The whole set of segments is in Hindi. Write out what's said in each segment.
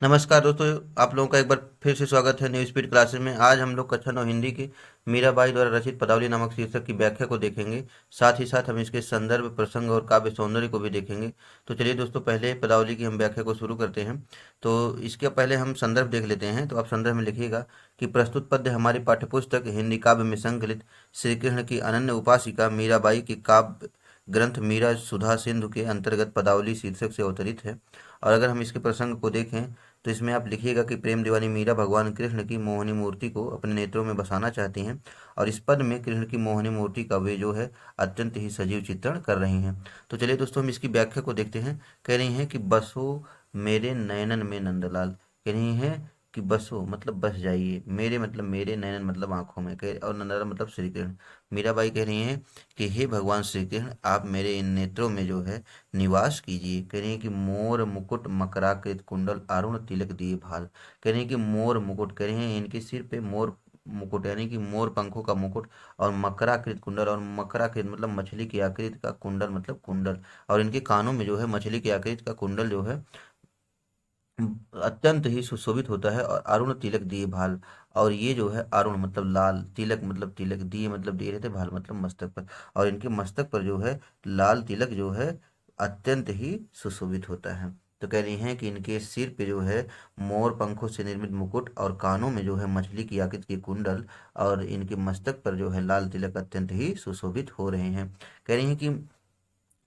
नमस्कार दोस्तों। आप लोगों का एक बार फिर से स्वागत है न्यू स्पीड क्लासेस में। आज हम लोग कथन और हिंदी की मीराबाई द्वारा रचित पदावली नामक शीर्षक की व्याख्या को देखेंगे। साथ ही साथ हम इसके संदर्भ, प्रसंग और काव्य सौंदर्य को भी देखेंगे। तो चलिए दोस्तों, पहले पदावली की हम व्याख्या को शुरू करते हैं। तो इसके पहले हम संदर्भ देख लेते हैं। तो आप संदर्भ में लिखिएगा कि प्रस्तुत पद्य हमारी पाठ्यपुस्तक हिंदी काव्य में संकलित श्री कृष्ण की अनन्य उपासिका मीराबाई की काव्य ग्रंथ मीरा सुधा सिंधु के अंतर्गत पदावली शीर्षक से अवतरित है। और अगर हम इसके प्रसंग को देखें तो इसमें आप लिखिएगा कि प्रेम दीवानी मीरा भगवान कृष्ण की मोहनी मूर्ति को अपने नेत्रों में बसाना चाहती हैं और इस पद में कृष्ण की मोहनी मूर्ति का वे जो है अत्यंत ही सजीव चित्रण कर रही हैं। तो चलिए दोस्तों, हम इसकी व्याख्या को देखते हैं। कह रही हैं कि बसो मेरे नयनन में नंदलाल। कह रही हैं कि बसो मतलब बस जाइए, मेरे मतलब मेरे, नयनन मतलब आंखों में, और नंदलाल मतलब श्री कृष्ण। मीराबाई कह रही हैं कि हे भगवान श्री कृष्ण, आप मेरे इन नेत्रों में जो है निवास कीजिए। कह रही है कि मोर मुकुट मकराकृत कुंडल अरुण तिलक दिए भाल। कह रही है कि मोर मुकुट, कह रही है इनके सिर पे मोर मुकुट यानी कि मोर पंखों का मुकुट, और मकराकृत कुंडल, और मकराकृत मतलब मछली की आकृति का, कुंडल मतलब कुंडल, और इनके कानों में जो है मछली की आकृति का कुंडल जो है अत्यंत ही सुशोभित होता है। और अरुण तिलक दिए भाल, और ये जो है अरुण मतलब लाल, तिलक मतलब तिलक, दिए मतलब दिए रहते, भाल मतलब मस्तक पर, और इनके मस्तक पर जो है लाल तिलक जो है अत्यंत ही सुशोभित होता है। तो कह रही हैं कि इनके सिर पे जो है मोर पंखों से निर्मित मुकुट, और कानों में जो है मछली की आकृति के कुंडल, और इनके मस्तक पर जो है लाल तिलक अत्यंत ही सुशोभित हो रहे हैं। कह रही हैं कि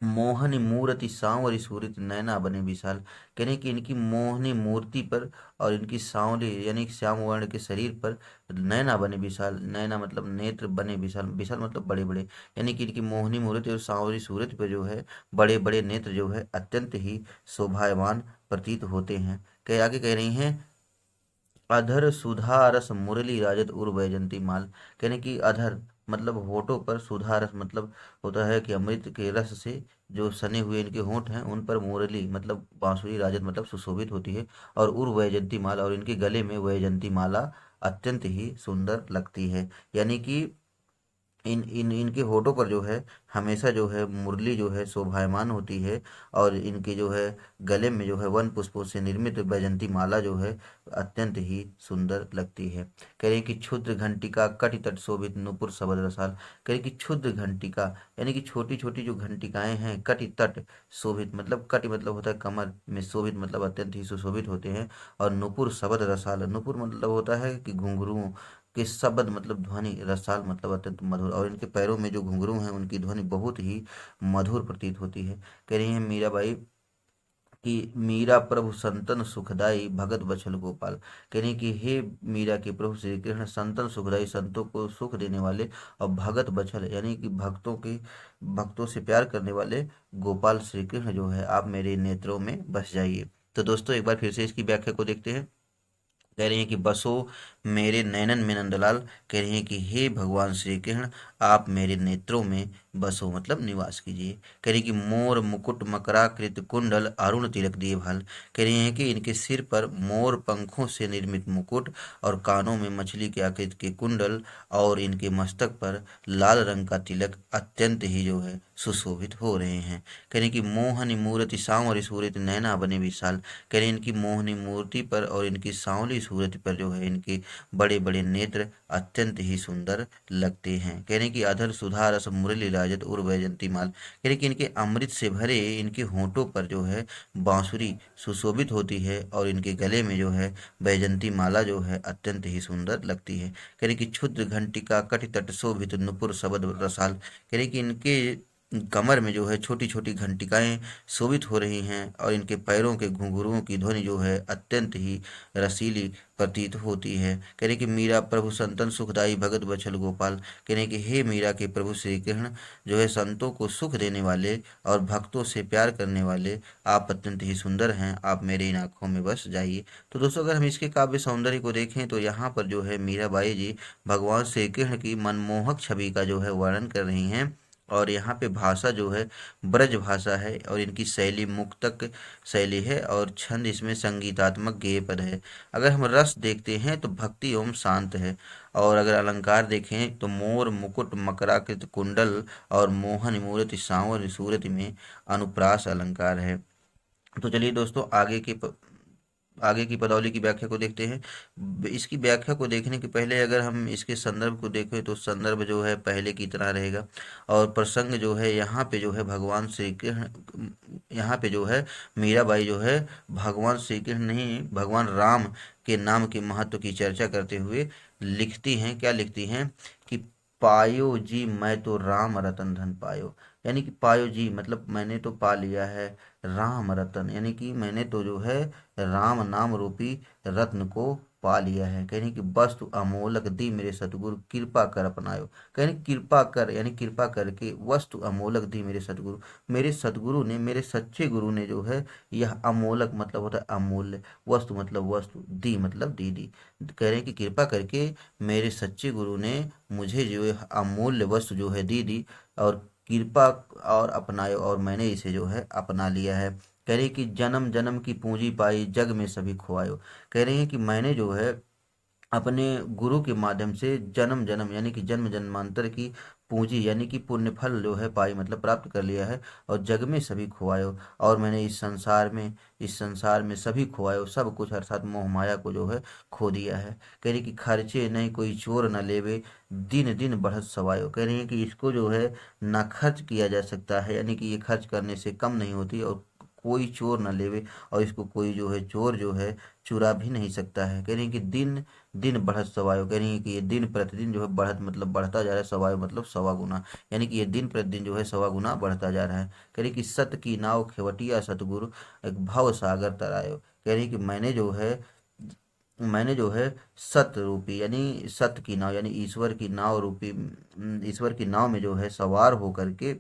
मोहनी मूरति सांवरी सूरत नैना बने विशाल। कहने कि इनकी मोहनी मूर्ति पर और इनकी सांवरी यानी कि श्याम वर्ण के शरीर पर नैना बने विशाल। नैना मतलब नेत्र बने विशाल, विशाल मतलब बड़े बड़े, यानी कि इनकी मोहनी मूर्ति और सांवरी सूरत पर जो है बड़े बड़े नेत्र जो है अत्यंत ही शोभायमान प्रतीत होते हैं। कह आगे कह रही हैं अधर सुधा रस मुरली राजत उर वैजंती माल। कहने की अधर मतलब होठों पर, सुधा रस मतलब होता है कि अमृत के रस से जो सने हुए इनके होंठ हैं उन पर मुरली मतलब बांसुरी राजत मतलब सुशोभित होती है। और उर वैजंती माला, और इनके गले में वैजंती माला अत्यंत ही सुंदर लगती है। यानी कि इन इन इनके होठों पर जो है हमेशा जो है मुरली जो है शोभायमान होती है। और इनके जो है गले में जो है वन पुष्पों से निर्मित बैजंती माला जो है अत्यंत ही सुंदर लगती है। कह रहे हैं कि क्षुद्र घंटिका कटि तट शोभित नुपुर सबद रसाल। कह रहे हैं कि क्षुद्र घंटिका यानी कि छोटी छोटी जो घंटिकाएं हैं, कटि तट शोभित मतलब कटि मतलब होता है कमर में, शोभित मतलब अत्यंत ही सुशोभित होते हैं। और नुपुर शबद रसाल, नुपुर मतलब होता है कि घुंघरू के शब्द मतलब ध्वनि, रसाल मतलब अत्यंत मधुर, और इनके पैरों में जो घुंघरू हैं उनकी ध्वनि बहुत ही मधुर प्रतीत होती है। कह रही हैं मीराबाई कि मीरा प्रभु संतन सुखदाई भगत बछल गोपाल। कह रही कि हे मीरा के प्रभु श्री कृष्ण संतन सुखदाई, संतों को सुख देने वाले, और भगत बछल यानी कि भक्तों से प्यार करने वाले गोपाल श्री कृष्ण जो है आप मेरे नेत्रों में बस जाइए। तो दोस्तों, एक बार फिर से इसकी व्याख्या को देखते हैं। कह रही हैं कि बसो मेरे नैनन में नंदलाल। कह रही हैं कि हे भगवान श्री कृष्ण, आप मेरे नेत्रों में बसो मतलब निवास कीजिए। कह रही कि मोर मुकुट मकराकृत कुंडल अरुण तिलक दिए भाल। कह रही हैं कि इनके सिर पर मोर पंखों से निर्मित मुकुट, और कानों में मछली के आकृति के कुंडल, और इनके मस्तक पर लाल रंग का तिलक अत्यंत ही जो है सुशोभित हो रहे हैं। कह रही कि मोहनी मूर्ति सांवर सूरत नैना बने विशाल। कह रहे इनकी मोहनी मूर्ति पर और इनकी सांवली सूरत पर जो है इनके बड़े बड़े नेत्र अत्यंत ही सुंदर लगते हैं। कह रहे कि अधर सुधा रस मुरली राजत उर वैजंती माल। कह रहे कि इनके अमृत से भरे इनके होंठों पर जो है बांसुरी सुशोभित होती है, और इनके गले में जो है वैजंती माला जो है अत्यंत ही सुंदर लगती है। कह रहे कि क्षुद्र घंटिका कटि तट शोभित नुपुर शबद रसाल। कह रहे कि इनके कमर में जो है छोटी छोटी घंटिकाएं शोभित हो रही हैं, और इनके पैरों के घुंघरुओं की ध्वनि जो है अत्यंत ही रसीली प्रतीत होती है। कह रहे कि मीरा प्रभु संतन सुखदाई भगत बछल गोपाल। कह रहे कि हे मीरा के प्रभु श्री कृष्ण जो है संतों को सुख देने वाले और भक्तों से प्यार करने वाले, आप अत्यंत ही सुंदर हैं, आप मेरी इन आंखों में बस जाइए। तो दोस्तों, अगर हम इसके काव्य सौंदर्य को देखें तो यहाँ पर जो है मीराबाई जी भगवान श्री कृष्ण की मनमोहक छवि का जो है वर्णन कर रही हैं। और यहाँ पे भाषा जो है ब्रज भाषा है, और इनकी शैली मुक्तक शैली है, और छंद इसमें संगीतात्मक गेय पद है। अगर हम रस देखते हैं तो भक्ति एवं शांत है। और अगर अलंकार देखें तो मोर मुकुट मकराकृत कुंडल और मोहन मूर्ति सांवर सूरत में अनुप्रास अलंकार है। तो चलिए दोस्तों, आगे के आगे की पदावली की व्याख्या को देखते हैं। इसकी व्याख्या को देखने के पहले अगर हम इसके संदर्भ को देखें तो संदर्भ जो है पहले की तरह रहेगा। और प्रसंग जो है यहाँ पे जो है भगवान श्री कृष्ण, यहाँ पे जो है मीराबाई जो है भगवान श्री कृष्ण नहीं, भगवान राम के नाम के महत्व की चर्चा करते हुए लिखती हैं। क्या लिखती हैं कि पायो जी मैं तो राम रतन धन पायो। यानी कि पायो जी मतलब मैंने तो पा लिया है राम रतन, यानी कि मैंने तो जो है राम नाम रूपी रत्न को पा लिया है। कहने की वस्तु अमोलक दी मेरे सतगुरु कृपा कर अपनायो। कहने कृपा कर यानी कृपा करके वस्तु अमोलक दी मेरे सतगुरु, मेरे सतगुरु ने, मेरे सच्चे गुरु ने जो है यह अमोलक मतलब होता है अमूल्य, वस्तु मतलब वस्तु, दी मतलब दी। कह रहे हैं कि कृपा करके मेरे सच्चे गुरु ने मुझे जो है अमूल्य वस्तु जो है दी और कृपा और अपनायो, और मैंने इसे जो है अपना लिया है। कह रही कि जन्म जन्म की पूंजी पाई जग में सभी खुआयो। कह रही हैं कि मैंने जो है अपने गुरु के माध्यम से जन्म जन्म यानी कि जन्म जन्मांतर की पूंजी यानी कि पुण्य फल जो है पाई मतलब प्राप्त कर लिया है। और जग में सभी खुआयो, और मैंने इस संसार में सभी खुआयो, सब कुछ अर्थात मोह माया को जो है खो दिया है। कह रही कि खर्चे नहीं कोई चोर न लेवे दिन दिन बढ़त सवायो। कह रही है कि इसको जो है ना खर्च किया जा सकता है, यानी कि ये खर्च करने से कम नहीं होती, और कोई चोर न लेवे, और इसको कोई जो है चोर जो है चुरा भी नहीं सकता है। कह रही है कि दिन दिन बढ़त सवायो। कह रही है कि ये दिन प्रतिदिन जो है बढ़त मतलब बढ़ता जा रहा है, सवायो मतलब सवा गुना, यानी कि ये दिन प्रतिदिन जो है सवा गुना बढ़ता जा रहा है। कह रही कि सत की नाव खेवटिया सतगुरु एक भव सागर तरायो। कह रही कि मैंने जो है सत रूपी यानी सत की नाव यानी ईश्वर की नाव रूपी, ईश्वर की नाव में जो है सवार होकर के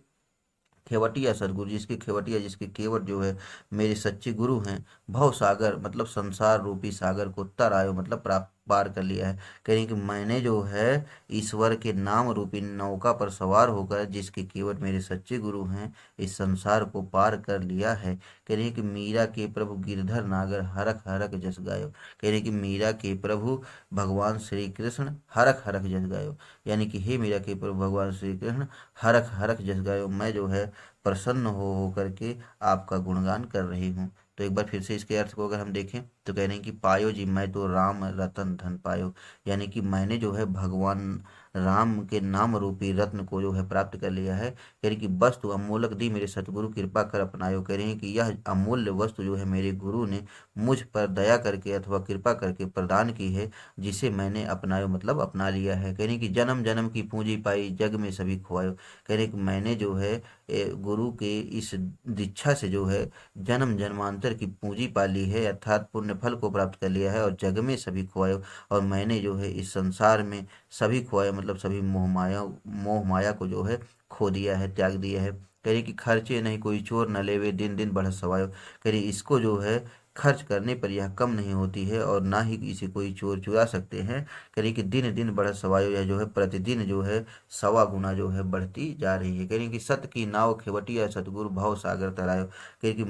खेवटिया सदगुरु, जिसके खेवटिया जिसके केवट जो है मेरे सच्चे गुरु हैं, भव सागर मतलब संसार रूपी सागर को तर आयो मतलब प्राप्त पार कर लिया है। कह रही कि मैंने जो है ईश्वर के नाम रूपी नौका पर सवार होकर जिसके केवट मेरे सच्चे गुरु हैं इस संसार को पार कर लिया है। कह रही कि मीरा के प्रभु गिरधर नागर हरख हरख जस गायो। कह रही कि मीरा के प्रभु भगवान श्री कृष्ण हरख हरख जस गायो, यानी कि हे मीरा के प्रभु भगवान श्री कृष्ण हरख हरख जस गायो, मैं जो है प्रसन्न हो करके आपका गुणगान कर रही हूँ। तो एक बार फिर से इसके अर्थ को अगर हम देखें तो कह रहे हैं कि पायो जी मैं तो राम रतन धन पायो, यानी कि मैंने जो है भगवान राम के नाम रूपी रत्न को जो है प्राप्त कर लिया है। कह रही कि वस्तु अमूलक दी मेरे सतगुरु कृपा कर अपनायो। कह रही हैं कि यह अमूल्य वस्तु जो है मेरे गुरु ने मुझ पर दया करके अथवा कृपा करके प्रदान की है, जिसे मैंने अपनायो मतलब अपना लिया है। कह रही कि जन्म जन्म की पूंजी पाई जग में सभी खुआयो। कह रहे कि मैंने जो है गुरु के इस दीक्षा से जो है जन्म जन्मांतर की पूंजी पा ली है, अर्थात पुण्य फल को प्राप्त कर लिया है, और जग में सभी खोए, और मैंने जो है इस संसार में सभी खोए मतलब सभी मोह माया को जो है खो दिया है, त्याग दिया है। कह रही कि खर्चे नहीं कोई चोर न लेवे दिन दिन बढ़त सवायो। कह रही इसको जो है खर्च करने पर यह कम नहीं होती है और ना ही इसे कोई चोर चुरा सकते हैं। कह रही कि दिन दिन बढ़त सवायो, यह जो है प्रतिदिन जो है सवा गुना जो है बढ़ती जा रही है। कह रही कि सत की नाव खेवटिया सतगुरु भव सागर तरायो। कह रही कि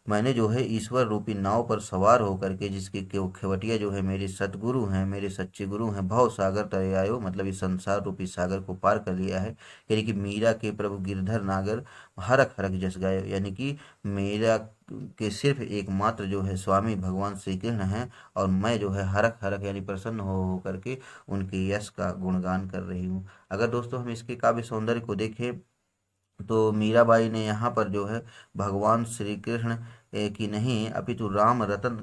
मैंने जो है ईश्वर रूपी नाव पर सवार होकर के जिसके खेवटिया जो है मेरे सतगुरु हैं, मेरे सच्चे गुरु हैं, भव सागर तरे आयो मतलब इस संसार रूपी सागर को पार कर लिया है। यानी कि मीरा के प्रभु गिरधर नागर हरख हरख जस गायो, यानी कि मेरा के सिर्फ एकमात्र जो है स्वामी भगवान श्री कृष्ण हैं, और मैं जो है हरख हरख यानी प्रसन्न हो करके उनके यश का गुणगान कर रही हूँ। अगर दोस्तों हम इसके काव्य सौंदर्य को देखें तो मीराबाई ने यहाँ पर जो है भगवान श्री कृष्ण की नहीं अपितु राम रतन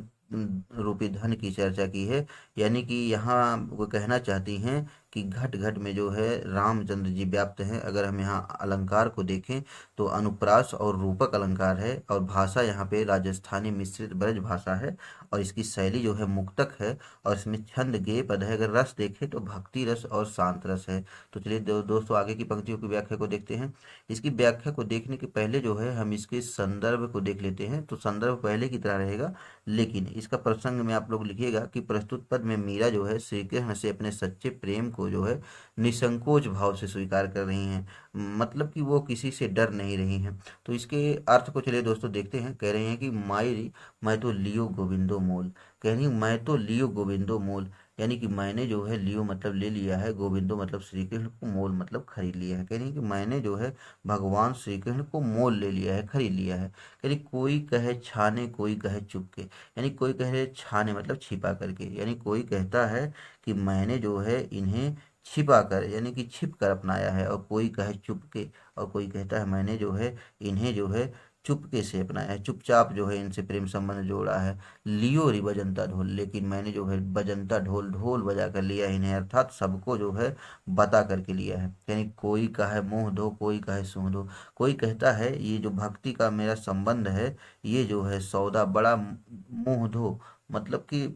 रूपी धन की चर्चा की है। यानी कि यहाँ वो कहना चाहती हैं कि घट घट में जो है रामचंद्र जी व्याप्त हैं। अगर हम यहाँ अलंकार को देखें तो अनुप्रास और रूपक अलंकार है, और भाषा यहाँ पे राजस्थानी मिश्रित ब्रज भाषा है, और इसकी शैली जो है मुक्तक है, और इसमें छंद गेय पद है। अगर रस देखें तो भक्ति रस और शांत रस है। तो चलिए दोस्तों आगे की पंक्तियों की व्याख्या को देखते हैं। इसकी व्याख्या को देखने के पहले जो है हम इसके संदर्भ को देख लेते हैं। तो संदर्भ पहले की तरह रहेगा, लेकिन इसका प्रसंग में आप लोग लिखिएगा कि प्रस्तुत पद में मीरा जो है श्री कृष्ण से अपने सच्चे प्रेम को जो है निसंकोच भाव से स्वीकार कर रही हैं, मतलब कि वो किसी से डर नहीं रही हैं। तो इसके अर्थ को चलिए दोस्तों देखते हैं। कह रहे हैं कि माई मैं तो लियो गोविंदो मोल। कह रही मैं तो लियो गोविंदो मोल, यानी कि मैंने जो है लियो मतलब ले लिया है, गोविंदो मतलब श्री कृष्ण को, मोल मतलब खरीद लिया है। कह रही है कि मैंने जो है भगवान श्री कृष्ण को मोल ले लिया है, खरीद लिया है। कह रही कोई कहे छाने कोई कहे चुपके, यानी कोई कहे छाने मतलब छिपा करके, यानी कोई कहता है कि मैंने जो है इन्हें छिपा कर यानी कि छिप कर अपनाया है, और कोई कहे चुपके, और कोई कहता है मैंने जो है इन्हें जो है चुपके से अपनाया है, चुपचाप जो है इनसे प्रेम संबंध जोड़ा है। लियो री बजंता ढोल, लेकिन मैंने जो है बजंता ढोल, ढोल बजा कर लिया इन्हें, अर्थात सबको जो है बता करके लिया है। यानी कोई कहे मुँह दो कोई कहे सूंह दो, कोई कहता है ये जो भक्ति का मेरा संबंध है ये जो है सौदा बड़ा मुँह धो, मतलब कि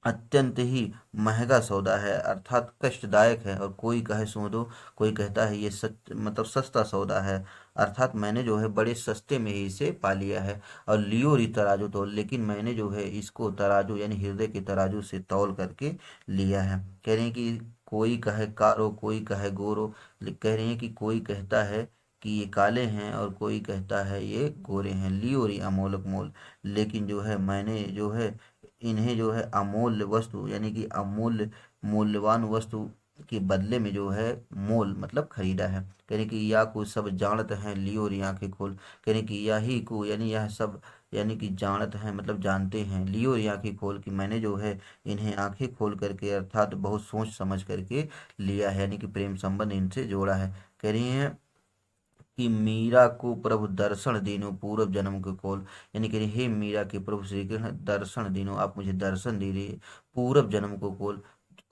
अत्यंत ही महंगा सौदा है, अर्थात कष्टदायक है। और कोई कहे सूंह दो, कोई कहता है ये सच मतलब सस्ता सौदा है, अर्थात मैंने जो है बड़े सस्ते में ही इसे पा लिया है। और लियो री तराजू तोल, लेकिन मैंने जो है इसको तराजू यानी हृदय के तराजू से तौल करके लिया है। कह रहे हैं कि कोई कहे कारो कोई कहे गोरो, कह रहे हैं कि कोई कहता है कि ये काले हैं और कोई कहता है ये गोरे हैं। लियो री अमोलक मोल, लेकिन जो है मैंने जो है इन्हें जो है अमूल्य वस्तु यानी कि अमूल्य मूल्यवान वस्तु के बदले में जो है मोल मतलब खरीदा है। यानी कि या को सब जानत हैं लियो री आंखें खोल, यानी कि यही को यानी यह सब यानी कि जानत हैं मतलब जानते हैं, लियो री आंखें खोल कि मैंने जो है इन्हें आंखें खोल करके अर्थात बहुत सोच समझ करके लिया है, यानी कि प्रेम संबंध इनसे जोड़ा है। कह रही हैं कि मीरा को प्रभु दर्शन दीनो पूर्व जन्म के कोल, यानी कि हे मीरा के प्रभु श्री कृष्ण दर्शन दीनो, आप मुझे दर्शन दे रही पूर्व जन्म को कोल।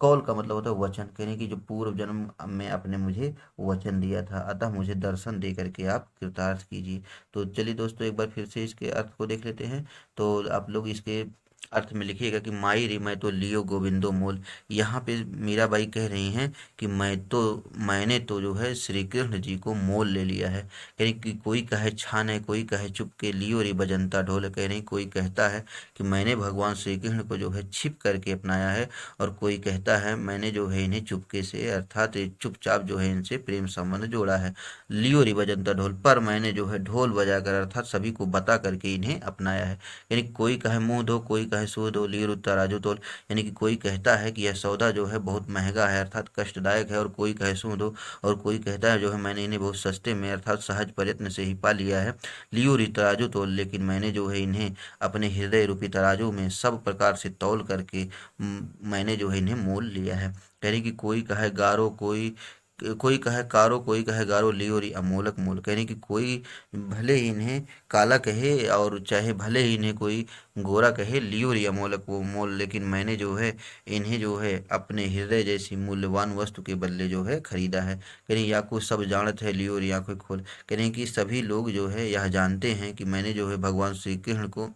कौल का मतलब होता है वचन, कहने की जो पूर्व जन्म में आपने मुझे वचन दिया था, अतः मुझे दर्शन दे करके आप कृतार्थ कीजिए। तो चलिए दोस्तों एक बार फिर से इसके अर्थ को देख लेते हैं। तो आप लोग इसके अर्थ में लिखिएगा कि माई रे मैं तो लियो गोविंदो मोल। यहाँ पे मीराबाई कह रही हैं कि मैंने तो जो है श्री कृष्ण जी को मोल ले लिया है। यानी कि कोई कहे छान है कोई कहे चुप के, लियो रे बजंता ढोल, कह रही कोई कहता है कि मैंने भगवान श्री कृष्ण को जो है छिप करके अपनाया है, और कोई कहता है मैंने जो है इन्हें चुपके से अर्थात चुपचाप जो है इनसे प्रेम संबंध जोड़ा है। लियो रे बजंता ढोल, पर मैंने जो है ढोल बजाकर अर्थात सभी को बता करके इन्हें अपनाया है। यानी कोई कहे मुंह दो कोई कहे सो दो, लियो री तराजू तोल, यानी कि कोई कहता है कि यह सौदा जो है बहुत महंगा है अर्थात कष्टदायक है, और कोई कहे सो दो, और कोई कहता है जो है मैंने इन्हें बहुत सस्ते में अर्थात सहज प्रयत्न से ही पा लिया है। लियो री तराजू तोल, लेकिन मैंने जो है इन्हें अपने हृदय रूपी तराजू में सब प्रकार से तौल करके मैंने जो है इन्हें मोल लिया है। कह रही कि कोई कहे गारो कोई कहे कारो कोई कहे गारो, लियो री अमोलक मोल, कह रही कि कोई भले ही इन्हें काला कहे और चाहे भले ही इन्हें कोई गोरा कहे, लियो री अमोलक वो मोल, लेकिन मैंने जो है इन्हें जो है अपने हृदय जैसी मूल्यवान वस्तु के बदले जो है खरीदा है। कह रही या को सब जानत है लियो री आंखें खोल, कह रही कि सभी लोग जो है यह जानते हैं कि मैंने जो है भगवान श्री कृष्ण को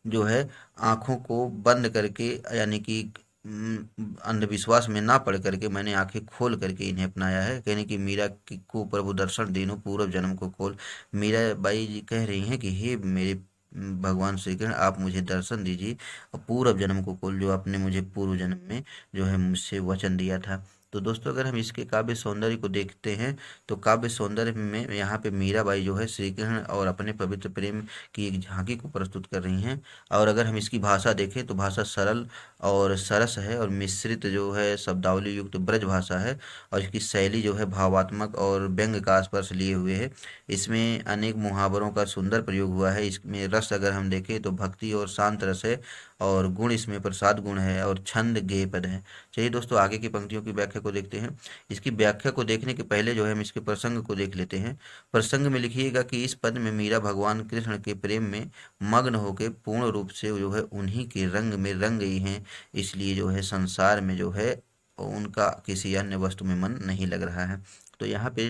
जो है आंखों को बंद करके यानी कि अंधविश्वास में ना पड़ करके मैंने आंखें खोल करके इन्हें अपनाया है। कहने की मीरा को प्रभु दर्शन देनो पूर्व जन्म को खोल, मीरा बाई जी कह रही हैं कि हे मेरे भगवान श्री कृष्ण आप मुझे दर्शन दीजिए, और पूर्व जन्म को खोल जो आपने मुझे पूर्व जन्म में जो है मुझसे वचन दिया था। तो दोस्तों अगर हम इसके काव्य सौंदर्य को देखते हैं तो काव्य सौंदर्य में यहाँ पे मीराबाई जो है श्री कृष्ण और अपने पवित्र प्रेम की एक झांकी को प्रस्तुत कर रही हैं। और अगर हम इसकी भाषा देखें तो भाषा सरल और सरस है, और मिश्रित जो है शब्दावली युक्त ब्रज भाषा है, और इसकी शैली जो है भावात्मक और व्यंग्य का स्पर्श लिए हुए है। इसमें अनेक मुहावरों का सुंदर प्रयोग हुआ है। इसमें रस अगर हम देखें तो भक्ति और शांत रस है, और गुण इसमें प्रसाद गुण है, और छंद गेय पद है। चलिए दोस्तों आगे की पंक्तियों की व्याख्या को देखते हैं। इसकी व्याख्या को देखने के पहले जो है हम इसके प्रसंग को देख लेते हैं। प्रसंग में लिखिएगा कि इस पद में मीरा भगवान कृष्ण के प्रेम में मग्न होकर पूर्ण रूप से जो है उन्हीं के रंग में रंग गई हैं, इसलिए जो है संसार में जो है उनका किसी अन्य वस्तु में मन नहीं लग रहा है। तो यहाँ पे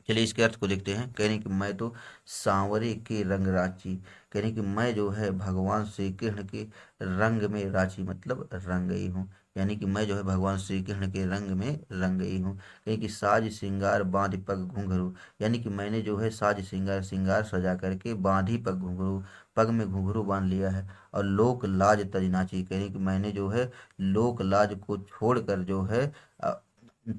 चलिए इसके अर्थ को देखते हैं। कह रहे कि मैं तो सांवरे के रंग रांची, कह रहे कि मैं जो है भगवान श्री कृष्ण के रंग में रांची मतलब रंग गई हूँ, यानी कि मैं जो है भगवान श्री कृष्ण के रंग में रंग गई हूँ। कहीं कि साज श्रृंगार बांध पग घुंघरू, यानी कि मैंने जो है साज श्रृंगार श्रृंगार सजा करके बांधी पग घुंघरू, पग में घुंघरू बांध लिया है। और लोक लाज तज नाची, कह रही कि मैंने जो है लोक लाज को छोड़कर जो है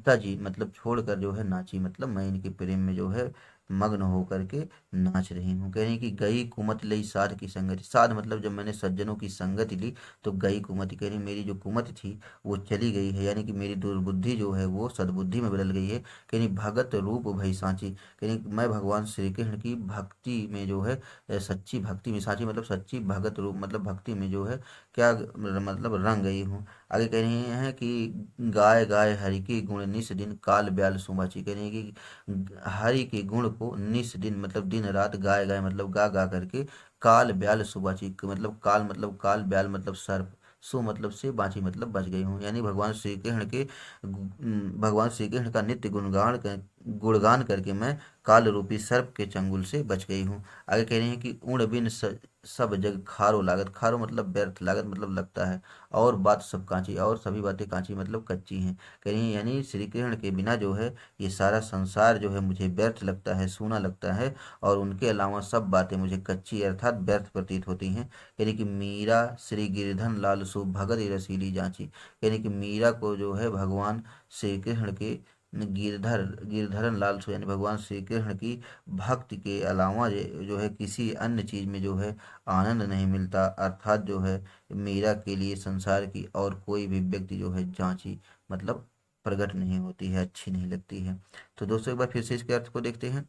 तजी मतलब छोड़कर जो है नाची, मतलब मैं इनके प्रेम में जो है मग्न होकर के नाच रही हूँ। कह रही हैं कि गई कुमति लई साध की संगति, साध मतलब जब मैंने सज्जनों की संगति ली तो गई कुमति, कह रही मेरी जो कुमति थी वो चली गई है, यानी कि मेरी दुर्बुद्धि जो है वो सद्बुद्धि में बदल गई है। कह रही भगत रूप भई सांची, कह रही मैं भगवान श्री कृष्ण की भक्ति में जो है सच्ची भक्ति में, सांची मतलब सच्ची, भगत रूप मतलब भक्ति में जो है क्या मतलब रंग गई हूँ। आगे कह रही हैं कि गाय गाय हरि के गुण निस दिन काल ब्याल सुमाची, कह रही है कि हरि के गुण को निस दिन मतलब दिन रात गाय गाय मतलब गा गा करके काल ब्याल सुबाची, मतलब काल ब्याल मतलब सर्प, सो मतलब से, बाँची मतलब बच गई हूँ, यानी भगवान श्री कृष्ण का नित्य गुणगान करके मैं काल रूपी सर्प के चंगुल से बच गई हूँ। आगे कह रही हैं कि उण बिन सब जग खारो लागत, खारो मतलब व्यर्थ, लागत मतलब लगता है, और बात सब कांची, और सभी बातें कांची मतलब कच्ची हैं। कह रही हैं यानी श्री कृष्ण के बिना जो है ये सारा संसार जो है मुझे व्यर्थ लगता है, सूना लगता है, और उनके अलावा सब बातें मुझे कच्ची अर्थात व्यर्थ प्रतीत होती हैं। यानी कि मीरा श्री गिरधन लाल सो भगत रसीली जांची, यानी कि मीरा को जो है भगवान श्री कृष्ण के गिरधरन लाल सो, यानी भगवान श्री कृष्ण की भक्ति के अलावा जो है किसी अन्य चीज में जो है आनंद नहीं मिलता, अर्थात जो है मीरा के लिए संसार की और कोई भी व्यक्ति जो है जांची मतलब प्रकट नहीं होती है, अच्छी नहीं लगती है। तो दोस्तों एक बार फिर से इसके अर्थ को देखते हैं।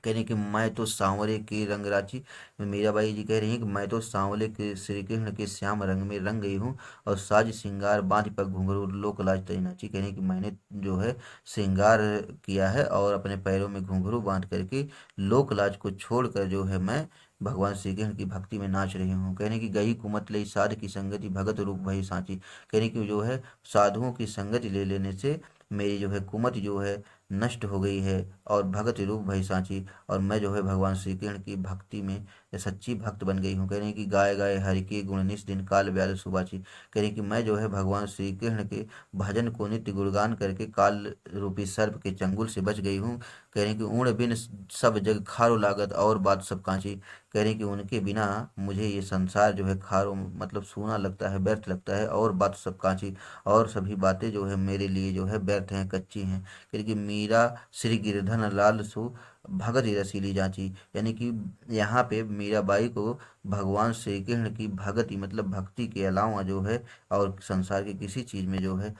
कह रही कि मैं तो सांवरे के रंग राची, मीराबाई जी कह रही हैं कि मैं तो सांवले के श्री कृष्ण के श्याम रंग में रंग गई हूँ, और साज श्रृंगार बांध पर घुंघरू लोक लाज तरी नाची, कह रही कि मैंने जो है श्रृंगार किया है और अपने पैरों में घुंघरू बांध करके लोक लाज को छोड़कर जो है मैं भगवान श्री कृष्ण की भक्ति में नाच रही हूँ। कहने की गई कुमत लई साध की संगति भगत रूप भई सांची, कहने की जो है साधुओं की संगति ले लेने से मेरी जो है कुमति जो है नष्ट हो गई है, और भगत रूप भई सांची, और मैं जो है भगवान श्री कृष्ण की भक्ति में सच्ची भक्त बन गई हूँ। कह रही कि गाय गाय हरि के गुण निस दिन काल ब्याल सुबाची, कह रही कि मैं जो है भगवान श्री कृष्ण के भजन को नित्य गुणगान करके काल रूपी सर्प के चंगुल से बच गई हूँ। कह रही कि ऊण बिन सब जग खारो लागत और बात सब कांची, कह रही कि उनके बिना मुझे ये संसार जो है खारो मतलब सूना लगता है, व्यर्थ लगता है, और बात सब कांची, और सभी बातें जो है मेरे लिए जो है व्यर्थ हैं, कच्ची हैं। क्योंकि मीरा श्री गिरधन लाल सु भगत रसीली जांची, यानी कि यहाँ पे मीराबाई को भगवान श्री कृष्ण की भगति मतलब भक्ति के अलावा जो है और संसार की किसी चीज में जो है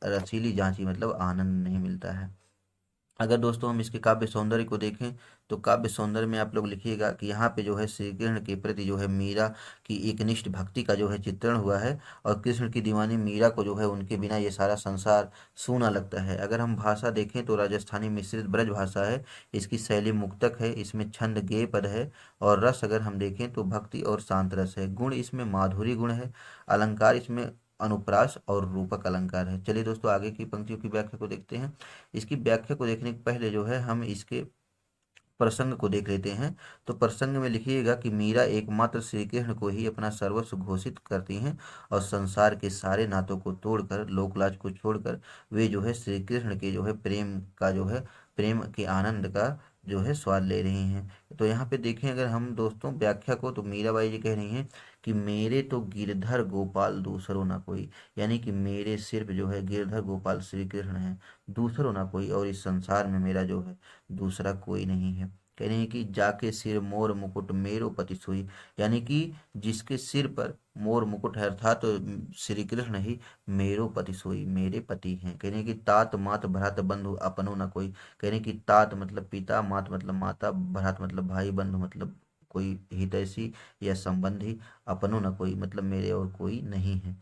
रसीली जांची मतलब आनंद नहीं मिलता है। अगर दोस्तों हम इसके काव्य सौंदर्य को देखें तो काव्य सौंदर्य में आप लोग लिखिएगा कि यहाँ पे जो है श्री कृष्ण के प्रति जो है मीरा की एकनिष्ठ भक्ति का जो है चित्रण हुआ है, और कृष्ण की दीवानी मीरा को जो है उनके बिना ये सारा संसार सूना लगता है। अगर हम भाषा देखें तो राजस्थानी मिश्रित ब्रज भाषा है, इसकी शैली मुक्तक है, इसमें छंद गेय पद है, और रस अगर हम देखें तो भक्ति और शांत रस है। गुण इसमें माधुरी गुण है, अलंकार इसमें अनुप्रास और रूपक अलंकार है। चलिए दोस्तों आगे की पंक्तियों की व्याख्या को देखते हैं। इसकी व्याख्या को देखने के पहले जो है हम इसके प्रसंग को देख लेते हैं। तो प्रसंग में लिखिएगा कि मीरा एकमात्र श्री कृष्ण को ही अपना सर्वस्व घोषित करती हैं, और संसार के सारे नातों को तोड़कर लोकलाज को छोड़कर वे जो है श्री कृष्ण के जो है प्रेम का जो है प्रेम के आनंद का जो है स्वाद ले रही हैं। तो यहाँ पे देखें अगर हम दोस्तों व्याख्या को, तो मीराबाई जी कह रही हैं कि मेरे तो गिरधर गोपाल दूसरो ना कोई, यानी कि मेरे सिर्फ जो है गिरधर गोपाल श्री कृष्ण है, दूसरो ना कोई, और इस संसार में मेरा जो है दूसरा कोई नहीं है। कह रहे हैं कि जाके सिर मोर मुकुट मेरो पति सोई, यानी कि जिसके सिर पर मोर मुकुट है अर्थात तो श्री कृष्ण ही मेरो पति सोई मेरे पति हैं। कह रहे हैं कि तात मात भ्रात बंधु अपनो न कोई, कह रहे हैं कि तात मतलब पिता, मात मतलब माता, भ्रात मतलब भाई, बंधु मतलब कोई हितैषी या संबंधी, अपनो न कोई मतलब मेरे और कोई नहीं है।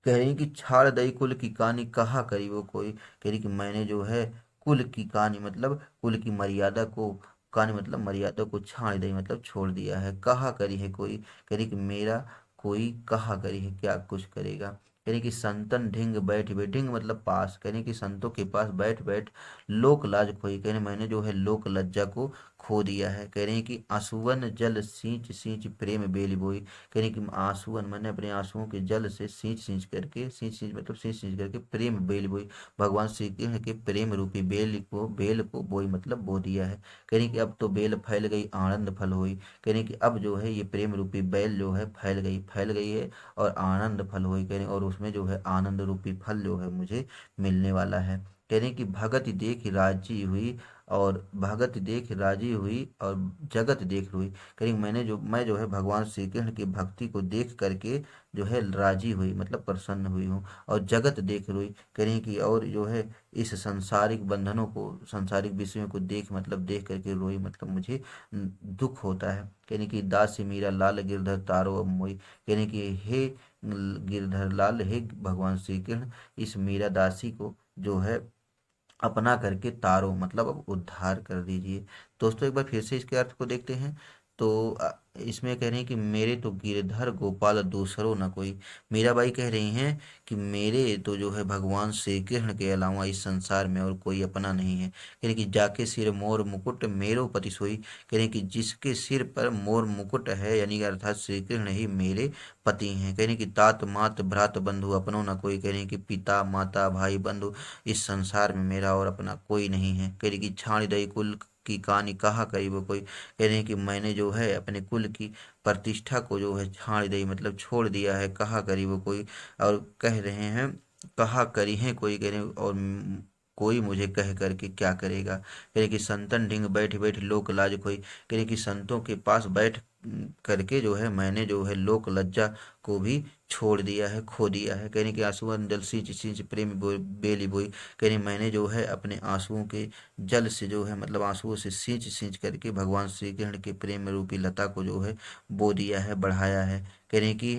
कह रही कि छाड़ दई कुल की कहानी कहा करी वो कोई, कह रही कि मैंने जो है कुल की कहानी मतलब कुल की मर्यादा को, कहानी मतलब मर्यादा को छाड़ दई मतलब छोड़ दिया है, कहा करी है कोई, कह रही कि मेरा कोई कहा करी है क्या कुछ करेगा। कह रही कि संतन ढिंग बैठ बैठ, ढिंग मतलब पास, कह रही कि संतों के पास बैठ बैठ लोक लाज खोई, कह रही मैंने जो है लोक लज्जा को खो दिया है। कह रही कि आंसुअन जल सींच सींच प्रेम बेली बोई, कह रही कि आंसुअन मैंने अपने आंसुओं के जल से सींच सींच करके, सींच सींच मतलब सींच सींच करके प्रेम बेल बोई, भगवान श्री कृष्ण के प्रेम रूपी बेल को बोई मतलब बो दिया है। कह रही कि अब तो बेल फैल गई आनंद फल हुई, कह रही कि अब जो है ये प्रेम रूपी बेल जो है फैल गई है और आनंद फल हुई, कह रही और उसमें जो है आनंद रूपी फल जो है मुझे मिलने वाला है। कह रही कि भगत देख राजी हुई और भगत देख राजी हुई और जगत देख रोई। कहीं मैं जो है भगवान श्री कृष्ण की भक्ति को देख करके जो है राजी हुई मतलब प्रसन्न हुई हूँ, और जगत देख रोई करें कि और जो है इस सांसारिक बंधनों को, सांसारिक विषयों को देख मतलब देख करके रोई मतलब मुझे दुख होता है। कहने की दासी मीरा लाल गिरधर तारो अब मोई। कहने की हे गिरधर लाल, हे भगवान श्री कृष्ण, इस मीरा दासी को जो है अपना करके तारो मतलब अब उद्धार कर दीजिए। दोस्तों एक बार फिर से इसके अर्थ को देखते हैं। तो इसमें कह रहे हैं कि मेरे तो गिरधर गोपाल दूसरो न कोई। मीराबाई कह रही हैं कि मेरे तो जो है भगवान श्री कृष्ण के अलावा इस संसार में और कोई अपना नहीं है। कह रहे कि जाके सिर मोर मुकुट मेरो पति सोई। कह रहे कि जिसके सिर पर मोर मुकुट है यानी कि अर्थात श्री कृष्ण ही मेरे पति हैं। कह रहे कि तात मात भ्रात बंधु अपनो न कोई। कह रहे कि पिता माता भाई बंधु इस संसार में मेरा और अपना कोई नहीं है। कह रही कि छाण दई कुल की कहानी कहा करीब कोई। कह रहे हैं कि मैंने जो है अपने कुल की प्रतिष्ठा को जो है छाड़ दी मतलब छोड़ दिया है, कहा करीब कोई। और कह रहे हैं कहा करी है कोई। कह रहे हैं और कोई मुझे कह करके क्या करेगा। कह रहे कि संतन ढिंग बैठ बैठ लोक लाज खोई। कह रहे कि संतों के पास बैठ करके जो है मैंने जो है लोक लज्जा को भी छोड़ दिया है, खो दिया है। कहने के आंसुअन जल सींच सींच प्रेम बेली बोई। कहने मैंने जो है अपने आंसुओं के जल से जो है मतलब आंसुओं से सींच सींच करके भगवान श्री कृष्ण के प्रेम रूपी लता को जो है बो दिया है, बढ़ाया है। कहने की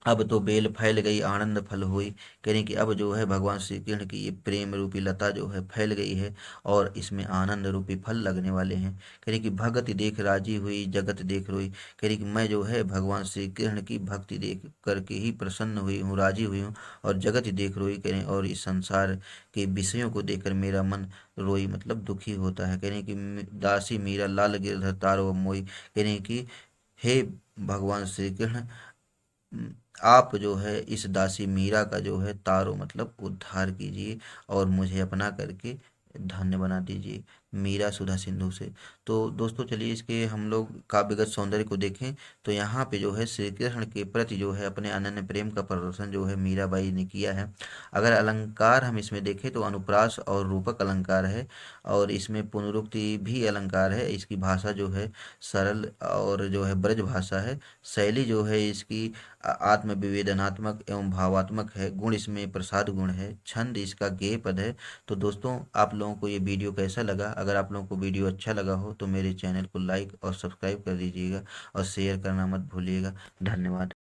अब तो बेल फैल गई आनंद फल हुई। कह रहे कि अब जो है भगवान श्री कृष्ण की ये प्रेम रूपी लता जो है फैल गई है और इसमें आनंद रूपी फल लगने वाले हैं। कह रहे कि भगत देख राजी हुई जगत देख रोई। कह रही कि मैं जो है भगवान श्री कृष्ण की भक्ति देख करके ही प्रसन्न हुई हूँ, राजी हुई हूँ, और जगत देख रोई। कह रहे और इस संसार के विषयों को देखकर मेरा मन रोई मतलब दुखी होता है। कह रहे कि दासी मीरा लाल गिरधर तारो मोई। कह रहे कि हे भगवान श्री कृष्ण, आप जो है इस दासी मीरा का जो है तारो मतलब उद्धार कीजिए और मुझे अपना करके धन्य बना दीजिए। मीरा सुधा सिंधु से। तो दोस्तों चलिए इसके हम लोग काव्यगत सौंदर्य को देखें तो यहाँ पे जो है श्री कृष्ण के प्रति जो है अपने अनन्य प्रेम का प्रदर्शन जो है मीराबाई ने किया है। अगर अलंकार हम इसमें देखें तो अनुप्रास और रूपक अलंकार है, और इसमें पुनरुक्ति भी अलंकार है। इसकी भाषा जो है सरल और जो है ब्रज भाषा है। शैली जो है इसकी आत्म विवेदनात्मक एवं भावात्मक है। गुण इसमें प्रसाद गुण है। छंद इसका गेय पद है। तो दोस्तों आप लोगों को ये वीडियो कैसा लगा? अगर आप लोगों को वीडियो अच्छा लगा हो तो मेरे चैनल को लाइक और सब्सक्राइब कर दीजिएगा और शेयर करना मत भूलिएगा। धन्यवाद।